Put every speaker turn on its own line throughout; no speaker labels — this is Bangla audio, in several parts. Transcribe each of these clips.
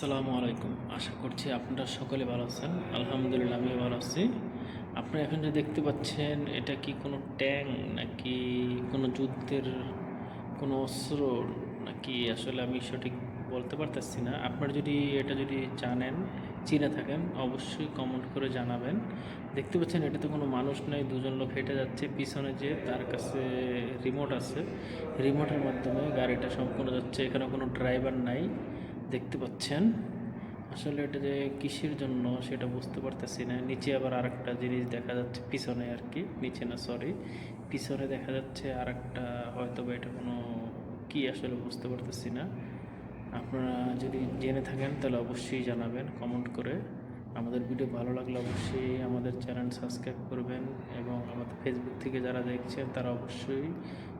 আসসালামু আলাইকুম। আশা করছি আপনারা সকলে ভালো আছেন। আলহামদুলিল্লাহ আমিও ভালো আছি। আপনারা এখন যে দেখতে পাচ্ছেন এটা কি কোনো ট্যাঙ্ক নাকি কোনো যুদ্ধের কোনো অস্ত্র নাকি আসলে আমি সঠিক বলতে পারতেছি না। আপনারা যদি এটা যদি জানেন, চিনে থাকেন অবশ্যই কমেন্ট করে জানাবেন। দেখতে পাচ্ছেন এটাতে কোনো মানুষ নাই, দুজন লোক হেঁটে যাচ্ছে। পিছনে যে তার কাছে রিমোট আছে, রিমোটের মাধ্যমে গাড়িটা সম্পূর্ণ যাচ্ছে। এখানে কোনো ড্রাইভার নাই দেখতে পাচ্ছেন। আসলে এটা যে কিসের জন্য সেটা বুঝতে পারতেছি না। নিচে আবার আরেকটা জিনিস দেখা যাচ্ছে পিছনে আর কি, নিচে না সরি, পিছনে দেখা যাচ্ছে আরেকটা, হয়তো বা এটা কোনো কি আসলে বুঝতে পারতেছি না। আপনারা যদি জেনে থাকেন তাহলে অবশ্যই জানাবেন কমেন্ট করে। আমাদের ভিডিও ভালো লাগলে অবশ্যই আমাদের চ্যানেল সাবস্ক্রাইব করবেন এবং আমাদের ফেসবুক থেকে যারা দেখছেন তারা অবশ্যই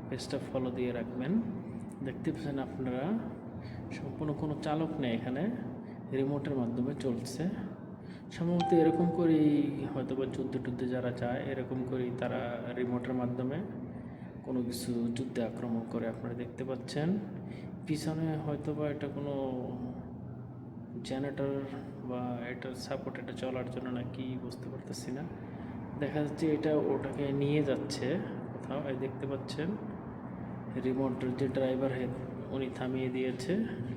পেজটা ফলো দিয়ে রাখবেন। দেখতে পাচ্ছেন আপনারা সম্পূর্ণ কোনো চালক নেই এখানে, রিমোটের মাধ্যমে চলছে। সম্ভবত এরকম করেই হয়তো বা যুদ্ধে টুদ্ধে যারা যায় এরকম করেই তারা রিমোটের মাধ্যমে কোনো কিছু যুদ্ধে আক্রমণ করে। আপনারা দেখতে পাচ্ছেন পিছনে হয়তো বা এটা কোনো জেনারেটর বা এটার সাপোর্ট, এটা চলার জন্য নাকি বুঝতে পারতেছি না। দেখা যাচ্ছে এটা ওটাকে নিয়ে যাচ্ছে কোথাও। এই দেখতে পাচ্ছেন রিমোটের যে ড্রাইভার হেড উনি থামিয়ে দিয়েছে,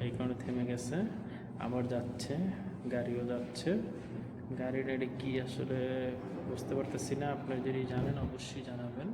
এই কারণে থেমে গেছে। আবার যাচ্ছে, গাড়িও যাচ্ছে। গাড়িটা এটা কি আসলে বুঝতে পারতেছি না। আপনি যদি জানেন অবশ্যই জানাবেন।